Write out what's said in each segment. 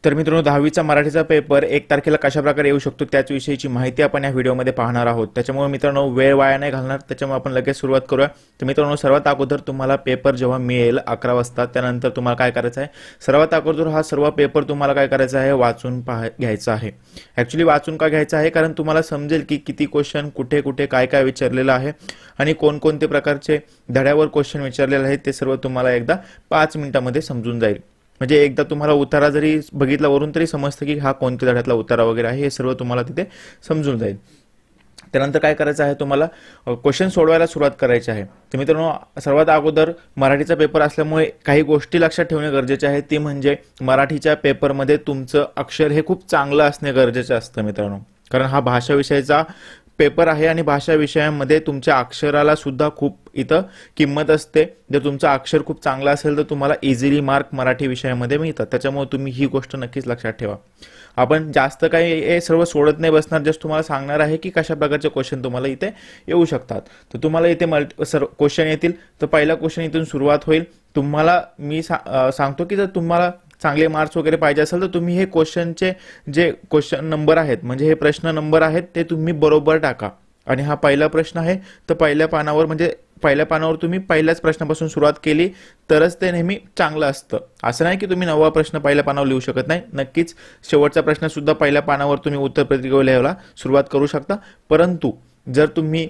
तर मित्रांनो 10वीचा मराठीचा पेपर 1 तारखेला कशा प्रकारे येऊ शकतो त्याच विषयीची माहिती आपण या व्हिडिओमध्ये पाहणार आहोत। त्याच्यामुळे मित्रांनो वेळ वाया नाही घालणार, त्याच्यामुळे आपण लगेच सुरुवात करूया। तर मित्रांनो सर्वात अगोदर तुम्हाला पेपर जेव्हा मिळेल 11 वाजता त्यानंतर तुम्हाला काय करायचं आहे, सर्वात अगोदर हा सर्व पेपर तुम्हाला काय करायचा आहे, वाचून घ्यायचा आहे। ॲक्च्युअली वाचून का घ्यायचा आहे, कारण तुम्हाला समजेल की किती क्वेश्चन कुठे कुठे काय काय विचारलेलं आहे आणि कोणकोणते प्रकारचे धड्यावर क्वेश्चन विचारलेले आहेत ते सर्व तुम्हाला एकदा 5 मिनिटांमध्ये समजून जाईल। म्हणजे एकदा तुम्हाला उतारा जरी बघितला वरून तरी समजतं की हा कोणत्या धड्यातला उतारा वगैरे आहे, हे सर्व तुम्हाला तिथे समजून जाईल। त्यानंतर काय करायचं आहे, तुम्हाला क्वेश्चन सोडवायला सुरुवात करायची आहे। तर मित्रांनो सर्वात अगोदर मराठीचा पेपर असल्यामुळे काही गोष्टी लक्षात ठेवणे गरजेचे आहे, ती म्हणजे मराठीच्या पेपरमध्ये तुमचं अक्षर हे खूप चांगलं असणे गरजेचं असतं मित्रांनो, कारण हा भाषा विषयाचा पेपर आहे आणि भाषा विषयामध्ये तुमच्या अक्षराला सुद्धा खूप इथं किंमत असते। जर तुमचं अक्षर खूप चांगलं असेल तर तुम्हाला इझिली मार्क मराठी विषयामध्ये मिळतात, त्याच्यामुळे तुम्ही ही गोष्ट नक्कीच लक्षात ठेवा। आपण जास्त काही हे सर्व सोडत नाही बसणार, जस्ट तुम्हाला सांगणार आहे की कशा प्रकारचे क्वेश्चन तुम्हाला इथे येऊ शकतात। तर तुम्हाला इथे क्वेश्चन येतील, तर पहिला क्वेश्चन इथून सुरुवात होईल। तुम्हाला मी सांगतो की जर तुम्हाला चांगले मार्क्स वगैरे पाहिजे असेल तर तुम्ही हे क्वेश्चनचे जे क्वेश्चन नंबर आहेत, म्हणजे हे प्रश्न नंबर आहेत ते तुम्ही बरोबर टाका। आणि हा पहिला प्रश्न आहे तर पहिल्या पानावर, म्हणजे पहिल्या पानावर तुम्ही पहिल्याच प्रश्नापासून सुरुवात केली तरच ते नेहमी चांगलं असतं। असं नाही की तुम्ही 9वा प्रश्न पहिल्या पानावर लिहू शकत नाही, नक्कीच शेवटचा प्रश्न सुद्धा पहिल्या पानावर तुम्ही उत्तरपत्रिकेवर लिहायला सुरुवात करू शकता। परंतु जर तुम्ही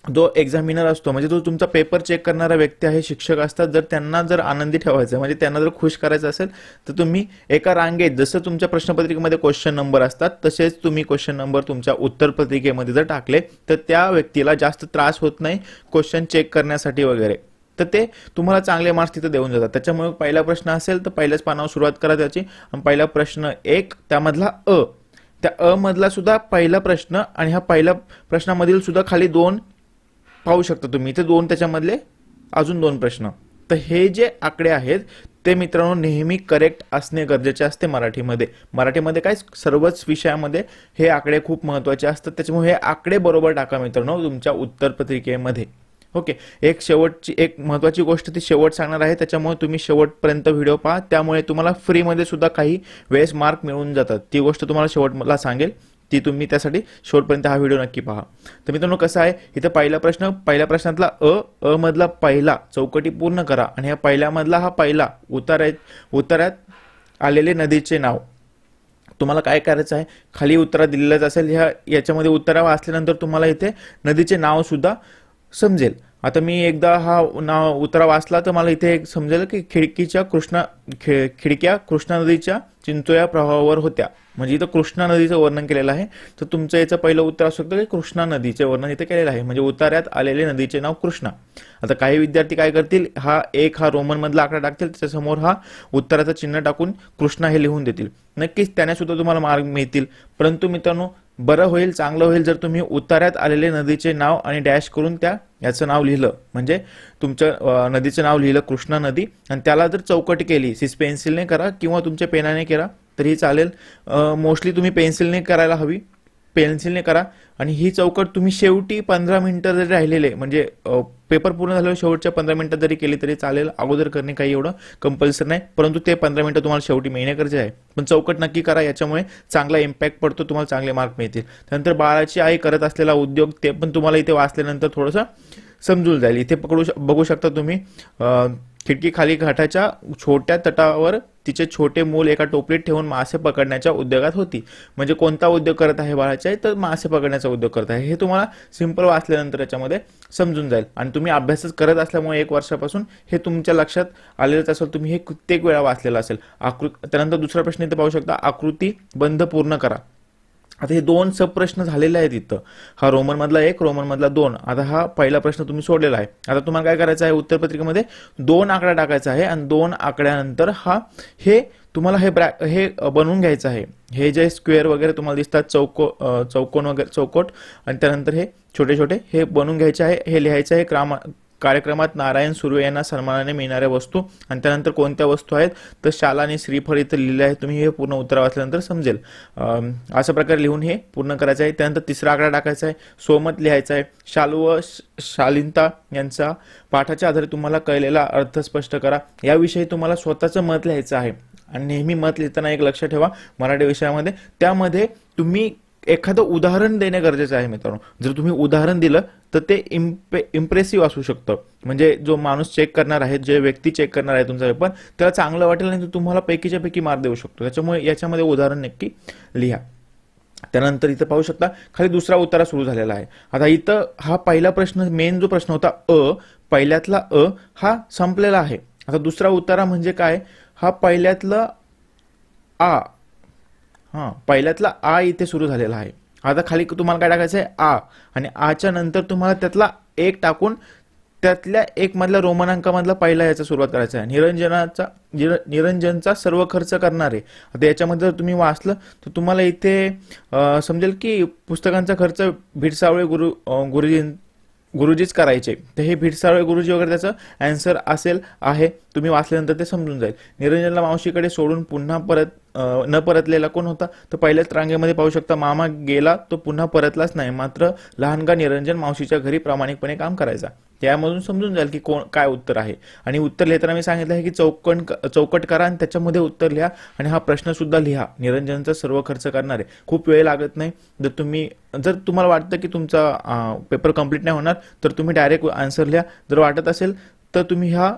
जो एक्झामिनर असतो, म्हणजे जो तुमचा पेपर चेक करणारा व्यक्ती आहे, शिक्षक असतात, जर त्यांना जर आनंदी ठेवायचं म्हणजे त्यांना जर खुश करायचं असेल तर तुम्ही एका रांगेत जसं तुमच्या प्रश्नपत्रिकेमध्ये क्वेश्चन नंबर असतात तसेच तुम्ही क्वेश्चन नंबर तुमच्या उत्तरपत्रिकेमध्ये जर टाकले तर त्या व्यक्तीला जास्त त्रास होत नाही क्वेश्चन चेक करण्यासाठी वगैरे, तर ते तुम्हाला चांगले मार्क्स तिथे देऊन जातात। त्याच्यामुळे पहिला प्रश्न असेल तर पहिल्याच पानावर सुरुवात करा त्याची, आणि पहिला प्रश्न 1 त्यामधला त्या अ मधला सुद्धा पहिला प्रश्न आणि ह्या पहिल्या प्रश्नामधील सुद्धा खाली 2 पाहू शकता तुम्ही, इथे 2 त्याच्यामधले अजून 2 प्रश्न। तर हे जे आकडे आहेत ते मित्रांनो नेहमी करेक्ट असणे गरजेचे असते मराठीमध्ये काय सर्वच विषयामध्ये हे आकडे खूप महत्त्वाचे असतात, त्याच्यामुळे हे आकडे बरोबर टाका मित्रांनो तुमच्या उत्तरपत्रिकेमध्ये। ओके, एक शेवटची एक महत्त्वाची गोष्ट ती शेवट सांगणार आहे, त्याच्यामुळे तुम्ही शेवटपर्यंत व्हिडिओ पहा, त्यामुळे तुम्हाला फ्रीमध्ये सुद्धा काही वेळेस मार्क मिळून जातात। ती गोष्ट तुम्हाला शेवट मला सांगेल, ती तुम्ही त्यासाठी शेवटपर्यंत हा व्हिडिओ नक्की पहा। तर मित्रांनो कसं आहे, इथे पहिला प्रश्न, पहिल्या प्रश्नातला अ मधला पहिला चौकटी पूर्ण करा आणि ह्या पहिल्यामधला हा पहिला उतार्यात आलेले नदीचे नाव। तुम्हाला काय करायचं आहे, खाली उत्तरात दिलेलंच असेल, याच्यामध्ये उत्तरा वाचल्यानंतर तुम्हाला इथे नदीचे नाव सुद्धा समजेल। आता मी एकदा हा उत्तरा वाचला तर मला इथे एक समजेल की खिडक्या कृष्णा नदीच्या चिंचोया प्रवाहावर होत्या, म्हणजे इथं कृष्णा नदीचं वर्णन केलेलं आहे। तर तुमचं याचं पहिलं उत्तर असू शकतं की कृष्णा नदीचे वर्णन इथे केलेलं आहे, म्हणजे उतार्यात आलेले नदीचे नाव कृष्णा। आता काही विद्यार्थी काय करतील, हा रोमन मधला आकडा टाकतील, त्याच्यासमोर हा उत्तराचं चिन्ह टाकून कृष्णा हे लिहून देतील, नक्कीच त्याने सुद्धा तुम्हाला मार्क मिळतील। परंतु मित्रांनो बरं होईल, चांगलं होईल जर तुम्ही उतार्यात आलेले नदीचे नाव आणि डॅश करून याचं नाव लिहिलं, म्हणजे तुमच्या नदीचं नाव लिहिलं कृष्णा नदी, आणि त्याला जर चौकट केली, पेन्सिलने करा किंवा तुमच्या पेनाने करा तरी चालेल, मोस्टली तुम्ही पेन्सिलने करायला हवी, पेन्सिलने करा। आणि ही चौकट तुम्ही शेवटी 15 मिनिटं जरी राहिलेले, म्हणजे पेपर पूर्ण झाल्यावर शेवटच्या 15 मिनिटात जरी केली तरी चालेल, अगोदर करणे काही एवढं कंपल्सरी नाही, परंतु ते 15 मिनिटं तुम्हाला शेवटी मिळणे गरजेचे आहे। पण चौकट नक्की करा, याच्यामुळे चांगला इम्पॅक्ट पडतो, तुम्हाला चांगले मार्क मिळतील। त्यानंतर बाळाची आई करत असलेला उद्योग, ते पण तुम्हाला इथे वाचल्यानंतर थोडंसं समजून जाईल। इथे बघू शकता तुम्ही, खिडकी खाली घाटाच्या छोट्या तटावर तिचे छोटे मूल एका टोपलीत ठेवून मासे पकडण्याच्या उद्योगात होती, म्हणजे कोणता उद्योग करत आहे बाळाची आई, तर मासे पकडण्याचा उद्योग करत आहे। हे तुम्हाला सिंपल वाचल्यानंतर याच्यामध्ये समजून जाईल, आणि तुम्ही अभ्यासच करत असल्यामुळे 1 वर्षापासून हे तुमच्या लक्षात आलेलंच असेल, तुम्ही हे कित्येक वेळा वाचलेलं असेल। त्यानंतर दुसरा प्रश्न इथे पाहू शकता, आकृती बंध पूर्ण करा। आता हे 2 सब प्रश्न झालेले आहेत इथं, हा रोमन मधला 1, रोमन मधला 2। आता हा पहिला प्रश्न तुम्ही सोडलेला आहे। आता तुम्हाला काय करायचं आहे, उत्तरपत्रिकेमध्ये 2 आकडा टाकायचा आहे आणि 2 आकड्यानंतर हे तुम्हाला हे बनवून घ्यायचं आहे। हे जे स्क्वेअर वगैरे तुम्हाला दिसतात, चौकोन वगैरे चौकोट, आणि त्यानंतर हे छोटे छोटे हे बनवून घ्यायचे आहे। हे लिहायचं आहे कार्यक्रमात नारायण सुर्वे यांना सन्मानाने मिळणाऱ्या वस्तू, आणि त्यानंतर कोणत्या वस्तू आहेत तर शाल आणि श्रीफळ इथे लिहिले आहे, तुम्ही हे पूर्ण उत्तर वाचल्यानंतर समजेल। अशा प्रकारे लिहून हे पूर्ण करायचं आहे। त्यानंतर तिसरा आकडा टाकायचा आहे, सोमत लिहायचा आहे, शालू व शालिंता यांचा पाठाच्या आधारे तुम्हाला कळलेला अर्थ स्पष्ट करा, याविषयी तुम्हाला स्वतःचं मत लिहायचं आहे। आणि नेहमी मत लिहिताना एक लक्षात ठेवा मराठी विषयामध्ये, त्यामध्ये तुम्ही एखादं उदाहरण देणे गरजेचं आहे मित्रांनो. जर तुम्ही उदाहरण दिलं तर ते इम्प्रेसिव्ह असू शकतं, म्हणजे जो माणूस चेक करणार आहे, जे व्यक्ती चेक करणार आहे तुमचा पेपर, त्याला चांगलं वाटेल आणि तुम्हाला पैकीच्या पैकी मार्क देऊ शकतो. त्याच्यामुळे याच्यामध्ये उदाहरण नक्की लिहा. त्यानंतर इथं पाहू शकता खाली दुसरा उतारा सुरू झालेला आहे. आता इथं हा पहिला प्रश्न, मेन जो प्रश्न होता पहिल्यातला हा संपलेला आहे. आता दुसरा उतारा म्हणजे काय, हा पहिल्यातला पहिल्यातला इथे सुरू झालेला आहे. आता खाली तुम्हाला काय टाकायचं आहे आणि च्या नंतर तुम्हाला त्यातला एक टाकून त्यातल्या एक मधल्या रोमनांकामधला पहिला याचा सुरुवात करायचा आहे. निरंजनचा सर्व खर्च करणारे. आता याच्यामध्ये जर तुम्ही वाचलं तर तुम्हाला इथे समजेल की पुस्तकांचा खर्च भिडसावळे गुरुजीच करायचे. तर हे भिडसावळे गुरुजी वगैरे त्याचं आन्सर आहे. तुम्ही वाचल्यानंतर ते समजून जाईल. निरंजनला मावशीकडे सोडून पुन्हा न परतलेला कोण होता, तर पहिल्याच रांगेमध्ये पाहू शकता मामा गेला तो पुन्हा परतलाच नाही, मात्र लहानगा निरंजन मावशीच्या घरी प्रामाणिकपणे काम करायचा. त्यामधून समजून जाईल की काय उत्तर आहे. आणि उत्तर लिहिताना मी सांगितलं आहे की चौकट करा आणि त्याच्यामध्ये उत्तर लिहा आणि हा प्रश्न सुद्धा लिहा. निरंजनचा सर्व खर्च करणारे. खूप वेळ लागत नाही. जर तुम्हाला वाटतं की तुमचा पेपर कंप्लीट नाही होणार तर तुम्ही डायरेक्ट आन्सर लिहा. जर वाटत असेल तर तुम्ही हा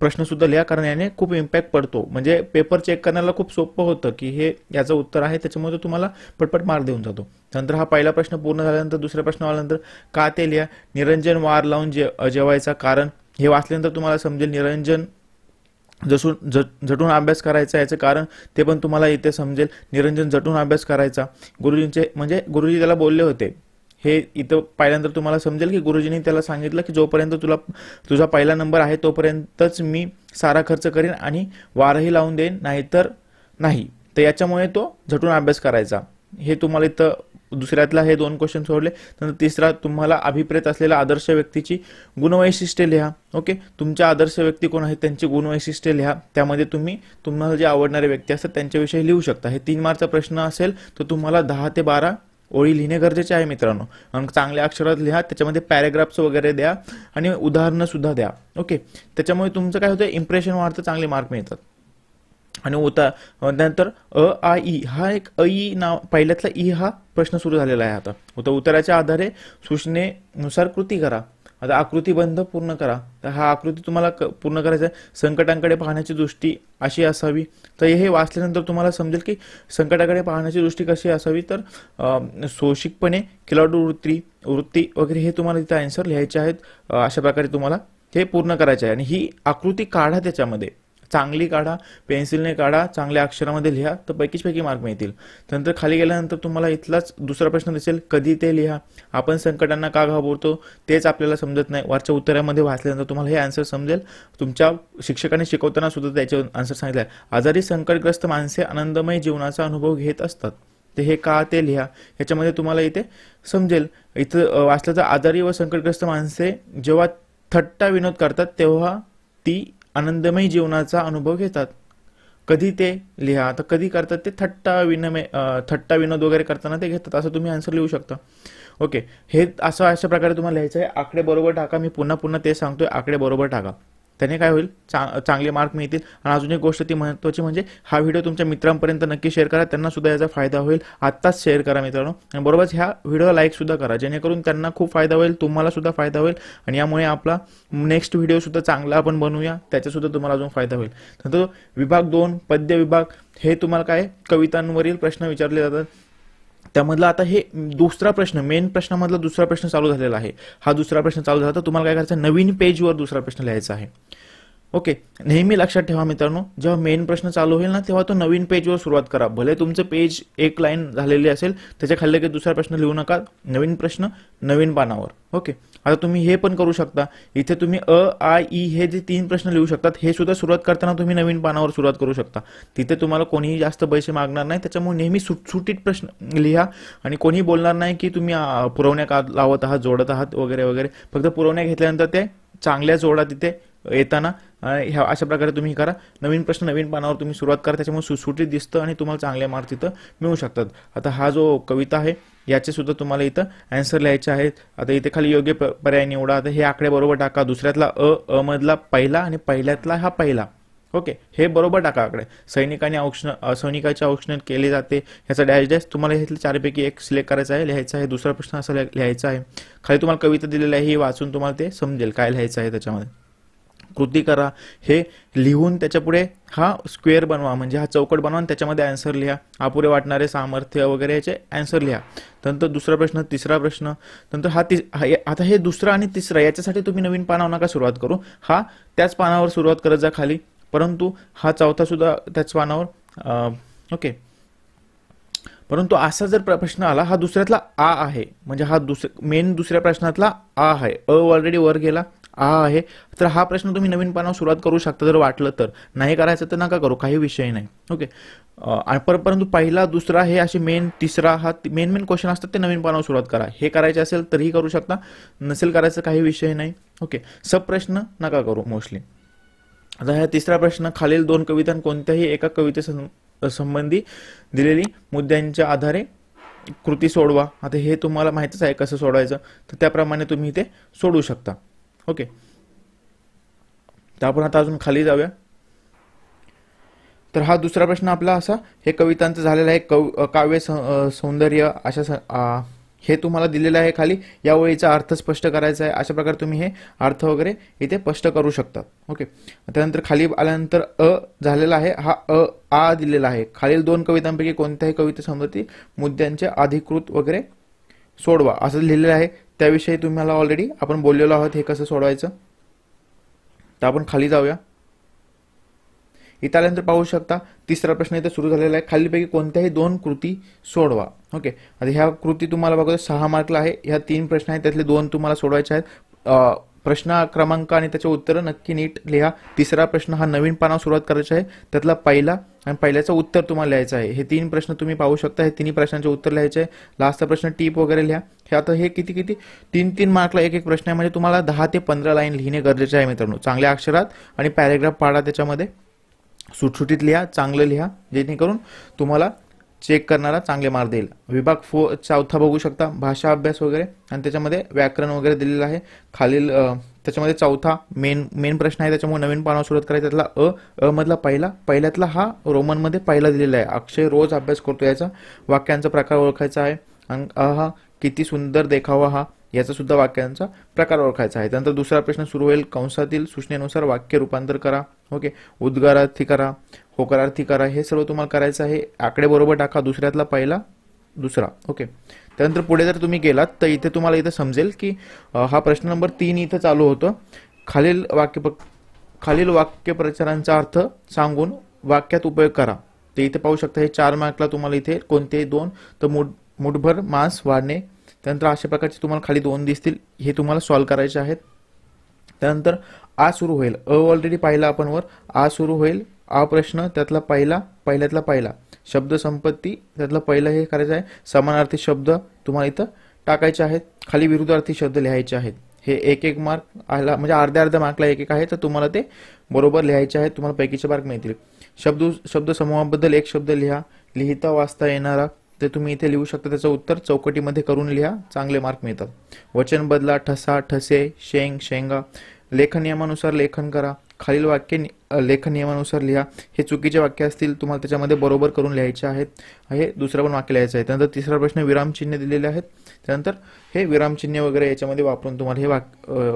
प्रश्न सुद्धा लिहा, कारण याने खूप इम्पॅक्ट पडतो. म्हणजे पेपर चेक करण्याला खूप सोपं होतं की हे याचं उत्तर आहे, त्याच्यामुळे तुम्हाला पटपट मार्क देऊन जातो. नंतर हा पहिला प्रश्न पूर्ण झाल्यानंतर दुसऱ्या प्रश्न आल्यानंतर का ते लिहा. निरंजन वार लावून जेवायचा कारण, हे वाचल्यानंतर तुम्हाला समजेल. निरंजन झटून अभ्यास करायचा याचं कारण ते पण तुम्हाला इथे समजेल. निरंजन झटून अभ्यास करायचा. गुरुजींचे म्हणजे गुरुजी त्याला बोलले होते, हे इथं पाहिल्यानंतर तुम्हाला समजेल की गुरुजींनी त्याला सांगितलं की जोपर्यंत तुझा पहिला नंबर आहे तोपर्यंतच मी सारा खर्च करेन आणि वारही लावून देईन, नाहीतर नाही. तर याच्यामुळे तो झटून अभ्यास करायचा. हे तुम्हाला इथं दुसऱ्यातला हे 2 क्वेश्चन सोडले. नंतर तिसरा तुम्हाला अभिप्रेत असलेल्या आदर्श व्यक्तीची गुणवैशिष्ट्ये लिहा. ओके, तुमच्या आदर्श व्यक्ती कोण आहेत त्यांची गुणवैशिष्ट्ये लिहा. त्यामध्ये तुम्हाला जे आवडणारे व्यक्ती असतात त्यांच्याविषयी लिहू शकता. हे 3 मार्कचा प्रश्न असेल तर तुम्हाला 10 ते 12 ओळी लिहिणे गरजेचे आहे मित्रांनो. आणि चांगल्या अक्षरात लिहा. त्याच्यामध्ये पॅरेग्राफ्स वगैरे द्या आणि उदाहरणं सुद्धा द्या. ओके, त्याच्यामुळे तुमचं काय होतं, इम्प्रेशन वाढतं, चांगले मार्क मिळतात. आणि नंतर ई हा एक नाव पहिल्यातला हा प्रश्न सुरू झालेला आहे. आता उत्तराच्या आधारे सूचनेनुसार कृती करा. आता आकृतीबंध पूर्ण करा. तर हा आकृती तुम्हाला पूर्ण करायचा आहे. संकटांकडे पाहण्याची दृष्टी अशी असावी. तर हे वाचल्यानंतर तुम्हाला समजेल की संकटाकडे पाहण्याची दृष्टी कशी असावी. तर सोशिकपणे खिलाडू वृत्ती वगैरे हे तुम्हाला इथे आन्सर लिहायचे आहेत. अशा प्रकारे तुम्हाला हे पूर्ण करायचे आहे. आणि ही आकृती काढा, त्याच्यामध्ये चांगली काढा, पेन्सिलने काढा, चांगल्या अक्षरामध्ये लिहा, तर पैकी मार्क मिळतील. त्यानंतर खाली गेल्यानंतर तुम्हाला इथलाच दुसरा प्रश्न दिसेल, कधी ते लिहा. आपण संकटांना का घाबरतो तेच आपल्याला समजत नाही. वरच्या उत्तरामध्ये वाचल्यानंतर तुम्हाला हे आन्सर समजेल. तुमच्या शिक्षकाने शिकवताना सुद्धा त्याचे आन्सर सांगितले आहे. आजारी संकटग्रस्त माणसे आनंदमय जीवनाचा अनुभव घेत असतात. ते हे का ते लिहा. याच्यामध्ये तुम्हाला इथे समजेल. इथं वाचलं तर आजारी व संकटग्रस्त माणसे जेव्हा थट्टा विनोद करतात तेव्हा ती आनंदमय जीवनाचा अनुभव घेतात. कधी ते लिहा. तर कधी करतात ते थट्टा विनोद वगैरे करताना ते घेतात, असं तुम्ही आन्सर लिहू शकता. ओके, हे अशा प्रकारे तुम्हाला लिहायचं आहे. आकडे बरोबर टाका. मी पुन्हा ते सांगतोय, आकडे बरोबर टाका. त्याने काय होईल, चांगले मार्क मिळतील. आणि अजून एक गोष्ट ती महत्त्वाची म्हणजे हा व्हिडिओ तुमच्या मित्रांपर्यंत नक्की शेअर करा. त्यांना सुद्धा याचा फायदा होईल. आत्ताच शेअर करा मित्रांनो. आणि बरोबरच ह्या व्हिडिओला लाईक सुद्धा करा, जेणेकरून त्यांना खूप फायदा होईल, तुम्हाला सुद्धा फायदा होईल. आणि यामुळे आपला नेक्स्ट व्हिडिओ सुद्धा चांगला आपण बनवूया, त्याचा सुद्धा तुम्हाला अजून फायदा होईल. नंतर विभाग 2 पद्य विभाग, हे तुम्हाला काय कवितांवरील प्रश्न विचारले जातात. त्यामधला आता हे दुसरा प्रश्न, मेन प्रश्नामधला दुसरा प्रश्न चालू झालेला आहे. हा दुसरा प्रश्न चालू झाला तर तुम्हाला काय करायचं, नवीन पेजवर दुसरा प्रश्न लिहायचा आहे. ओके, नेहमी लक्षात ठेवा मित्रांनो, जेव्हा मेन प्रश्न चालू होईल ना तेव्हा तो नवीन पेजवर सुरुवात करा. भले तुमचं पेज एक लाईन झालेली असेल, त्याच्या खाली की दुसरा प्रश्न लिहू नका. नवीन प्रश्न नवीन पानावर. ओके, आता तुम्ही हे पण करू शकता. इथे तुम्ही ई हे जे 3 प्रश्न लिहू शकतात, हे सुद्धा सुरुवात करताना तुम्ही नवीन पानावर सुरुवात करू शकता. तिथे तुम्हाला कोणीही जास्त पैसे मागणार नाही. त्याच्यामुळे नेहमी सुटसुटीत प्रश्न लिहा. आणि कोणी बोलणार नाही की तुम्ही पुरवण्या का लावत आहात, जोडत आहात वगैरे वगैरे. फक्त पुरवण्या घेतल्यानंतर ते चांगल्या जोडा तिथे येताना. ह्या अशा प्रकारे तुम्ही करा. नवीन प्रश्न नवीन पानावर तुम्ही सुरुवात करा. त्याच्यामुळे सुटसुटीत दिसतं आणि तुम्हाला चांगले मार्क्स तिथं मिळू शकतात. आता हा जो कविता आहे याचे सुद्धा तुम्हाला इथं आन्सर लिहायचे आहेत. आता इथे खाली योग्य पर्याय निवडा. आता हे आकडे बरोबर टाका. दुसऱ्यातला मधला पहिला आणि पहिल्यातला हा पहिला. ओके, हे बरोबर टाका आकडे. सैनिकाच्या औक्षण केले जाते ह्याचा डॅश डॅश तुम्हाला हे चारपैकी एक सिलेक्ट करायचं आहे, लिहायचं आहे. दुसरा प्रश्न असा लिहायचा आहे. खाली तुम्हाला कविता दिलेली आहे, ही वाचून तुम्हाला ते समजेल काय लिहायचं आहे त्याच्यामध्ये. कृती करा, हे लिहून त्याच्या पुढे हा स्क्वेअर बनवा, म्हणजे हा चौकट बनवा आणि त्याच्यामध्ये आन्सर लिहा. अपुरे वाटणारे सामर्थ्य वगैरे याचे आन्सर लिहा. नंतर दुसरा प्रश्न, तिसरा प्रश्न, नंतर आता हे दुसरा आणि तिसरा याच्यासाठी तुम्ही नवीन पानावर नका सुरुवात करू, हा त्याच पानावर सुरुवात करत जा खाली. परंतु हा चौथा सुद्धा त्याच पानावर. ओके, परंतु असा जर प्रश्न आला, हा दुसऱ्यातला आ आहे, म्हणजे हा मेन दुसऱ्या प्रश्नातला आ आहे, ऑलरेडी वर गेला, आ आहे, तर हा प्रश्न तुम्ही नवीन पानावर सुरुवात करू शकता जर वाटलं तर. नाही करायचं तर नका करू, काही विषय नाही. ओके, परंतु पहिला दुसरा हे असे मेन, तिसरा हा मेन क्वेश्चन असतात ते नवीन पानावर सुरुवात करा. हे करायचे असेल तरीही करू शकता, नसेल करायचं काही विषय नाही. ओके, सब प्रश्न नका करू मोस्टली. आता ह्या तिसरा प्रश्न, खालील दोन कविता कोणत्याही एका कवितेसंबंधी दिलेली मुद्द्यांच्या आधारे कृती सोडवा. आता हे तुम्हाला माहितीच आहे कसं सोडवायचं, तर त्याप्रमाणे तुम्ही ते सोडू शकता. ओके, तर आपण आता अजून खाली जाऊया. तर हा दुसरा प्रश्न आपला असा, हे कवितांचं झालेलं आहे. काव्य सौंदर्य अशा हे तुम्हाला दिलेलं आहे खाली. या ओळीचा अर्थ स्पष्ट करायचा आहे, अशा प्रकारे तुम्ही हे अर्थ वगैरे इथे स्पष्ट करू शकता. ओके, त्यानंतर खाली आल्यानंतर झालेला आहे, हा आ दिलेला आहे. खालील दोन कवितांपैकी कोणत्याही कवितेसंबंधी मुद्द्यांचे अधिकृत वगैरे सोडवा असं लिहिलेलं आहे. त्याविषयी तुम्हाला ऑलरेडी आपण बोललेलो आहोत, हे कसं सोडवायचं. तर आपण खाली जाऊया. इथं आल्यानंतर पाहू शकता तिसरा प्रश्न इथं सुरू झालेला आहे. खालीपैकी कोणत्याही दोन कृती सोडवा. ओके, आता ह्या कृती तुम्हाला बघा 6 मार्कला आहे. ह्या 3 प्रश्न आहेत, त्यातले 2 तुम्हाला सोडवायचे आहेत. प्रश्न क्रमांक आणि त्याचे उत्तर नक्की नीट लिहा. तिसरा प्रश्न हा नवीन पानावर सुरुवात करायची आहे, त्यातला पहिला आणि पहिल्याचं उत्तर तुम्हाला लिहायचं आहे. हे 3 प्रश्न तुम्ही पाहू शकता, हे 3 प्रश्नांचे उत्तर लिहायचे आहे. लास्टचा प्रश्न टीप वगैरे लिहा. हे आता हे किती 3 मार्कला एक प्रश्न आहे, म्हणजे तुम्हाला 10 ते 15 लाईन लिहिणे गरजेचे आहे मित्रांनो. चांगल्या अक्षरात आणि पॅरेग्राफ पाडा, त्याच्यामध्ये सुटसुटीत लिहा, चांगलं लिहा, जेणेकरून तुम्हाला चेक करणारा चांगले मार्क देईल. विभाग चौथा बघू शकता, भाषा अभ्यास वगैरे, आणि त्याच्यामध्ये व्याकरण वगैरे दिलेलं आहे. खालील त्याच्यामध्ये चौथा मेन प्रश्न आहे, त्याच्यामुळे नवीन पानावर सुरुवात करायची. त्यातला मधला पहिल्यातला हा रोमनमध्ये पहिला दिलेला आहे. अक्षय रोज अभ्यास करतो, याचा वाक्यांचा प्रकार ओळखायचा आहे. आणि हा किती सुंदर देखावा, हा याचा सुद्धा वाक्यांचा प्रकार ओळखायचा आहे. त्यानंतर दुसरा प्रश्न सुरू होईल, कंसातील सूचनेनुसार वाक्य रूपांतर करा. ओके, उद्गारार्थी करा, होकारार्थी करा, हे सर्व तुम्हाला करायचं आहे. आकडे बरोबर टाका, दुसऱ्यातला पहिला, दुसरा. ओके, त्यानंतर पुढे जर तुम्ही गेलात तर इथे तुम्हाला इथं समजेल की हा प्रश्न नंबर 3 इथं चालू होतं. खालील वाक्य प्रचारांचा अर्थ सांगून वाक्यात उपयोग करा. ते इथे पाहू शकता, हे 4 मार्कला तुम्हाला इथे कोणतेही 2, तर मुठभर मांस वाढणे. त्यानंतर अशा प्रकारचे तुम्हाला खाली 2 दिसतील, हे तुम्हाला सॉल्व्ह करायचे आहेत. त्यानंतर आ सुरू होईल, ऑलरेडी पाहिला आपण वर. आ सुरू होईल, आ प्रश्न, त्यातला पहिल्यातला पहिला शब्द संपत्ती, त्यातला पहिला हे करायचं आहे. समानार्थी शब्द तुम्हाला इथं टाकायचे आहेत. खाली विरुद्धार्थी शब्द लिहायचे आहेत. हे 1 मार्क आला, म्हणजे अर्ध्या मार्कला 1 आहे, तर तुम्हाला ते बरोबर लिहायचे आहेत. तुम्हाला पैकीचे मार्क मिळतील. शब्द समूहाबद्दल एक शब्द लिहा. लिहिता वाचता येणारा, ते तुम्ही इथे लिहू शकता. त्याचं उत्तर चौकटीमध्ये करून लिहा, चांगले मार्क मिळतात. वचन बदला, ठसा, ठसे, शेंग, शेंगा. लेखन नियमानुसार लेखन करा. खालील वाक्य लेखन नियमानुसार लिहा. हे चुकीचे वाक्य असतील, तुम्हाला त्याच्यामध्ये बरोबर करून लिहायचे आहेत. हे दुसरं पण वाक्य लिहायचं आहे. त्यानंतर तिसरा प्रश्न, विरामचिन्ह दिलेले आहेत. त्यानंतर हे विरामचिन्ह वगैरे याच्यामध्ये वापरून तुम्हाला हे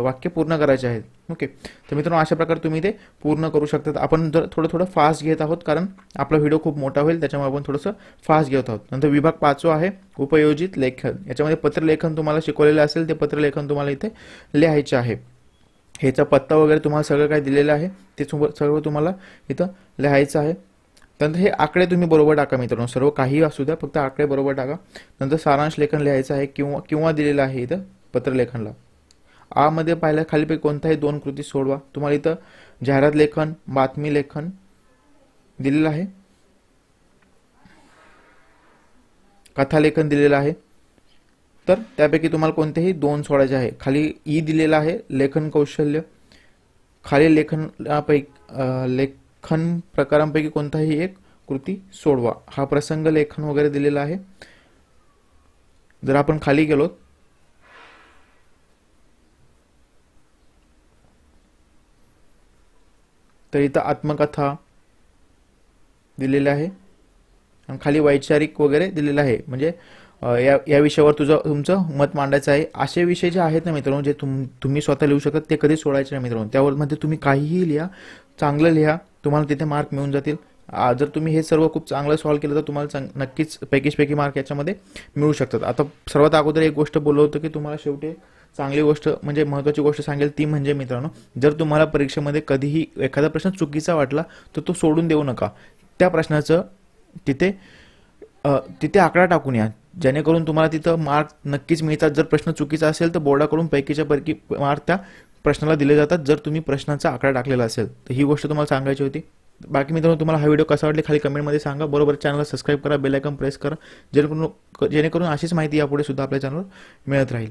वाक्य पूर्ण करायचे आहेत. ओके, तर मित्रांनो अशा प्रकारे तुम्ही ते पूर्ण करू शकतात. आपण जर थोडं फास्ट घेत आहोत, कारण आपला व्हिडिओ खूप मोठा होईल, त्याच्यामुळे आपण थोडंसं फास्ट घेत आहोत. नंतर विभाग 5 आहे, उपयोजित लेखन. याच्यामध्ये पत्रलेखन तुम्हाला शिकवलेलं असेल, ते पत्रलेखन तुम्हाला इथे लिहायचे आहे. ह्याचा पत्ता वगैरे तुम्हाला सगळं काय दिलेलं आहे, ते सर्व तुम्हाला इथं लिहायचं आहे. त्यानंतर हे आकडे तुम्ही बरोबर टाका मित्रांनो, सर्व काही असू द्या, फक्त आकडे बरोबर टाका. नंतर सारांश लेखन लिहायचं आहे, किंवा दिलेलं आहे इथं पत्रलेखनला. आ मध्ये पाहिल्या खालीपैकी कोणताही 2 कृती सोडवा. तुम्हाला इथं जाहिरात लेखन, बातमी लेखन दिलेलं आहे, कथा लेखन दिलेलं आहे. तर त्यापैकी तुम्हाला कोणतेही 2 सोडायचे आहे. खाली ई दिलेला आहे, लेखन कौशल्य. खाली लेखन प्रकारांपैकी कोणताही एक कृती सोडवा. हा प्रसंग लेखन वगैरे दिलेला आहे. जर आपण खाली गेलो, तर इथं आत्मकथा दिलेलं आहे आणि खाली वैचारिक वगैरे दिलेलं आहे, म्हणजे या विषयावर तुमचं मत मांडायचं आहे. असे विषय जे आहेत ना मित्रांनो, जे तुम्ही स्वतः लिहू शकता ते कधी सोडायचे नाही मित्रांनो. त्यावर मध्ये तुम्ही काहीही लिहा, चांगलं लिहा, तुम्हाला तिथे मार्क मिळून जातील. जर तुम्ही हे सर्व खूप चांगलं सॉल्व्ह केलं तर तुम्हाला नक्कीच पैकीच मार्क याच्यामध्ये मिळू शकतात. आता सर्वात अगोदर एक गोष्ट बोललो होतो की तुम्हाला शेवटी चांगली गोष्ट म्हणजे महत्त्वाची गोष्ट सांगेल ती म्हणजे मित्रांनो, जर तुम्हाला परीक्षेमध्ये कधीही एखादा प्रश्न चुकीचा वाटला तर तो सोडून देऊ नका. त्या प्रश्नाचं तिथे आकडा टाकून या, जेणेकरून तुम्हाला तिथं मार्क नक्कीच मिळतात. जर प्रश्न चुकीचा असेल तर बोर्डाकडून पैकीच्या पैकी मार्क त्या प्रश्नाला दिले जातात, जर तुम्ही प्रश्नाचा आकडा टाकलेला असेल. तर ही गोष्ट तुम्हाला सांगायची होती. बाकी मित्रांनो, तुम्हाला हा व्हिडिओ कसा वाटला खाली कमेंटमध्ये सांगा. बरोबर चॅनलला सबस्क्राईब करा, बेल आयकॉन प्रेस करा, जेणेकरून अशीच माहिती यापुढे सुद्धा आपल्या चॅनलवर मिळत राहील.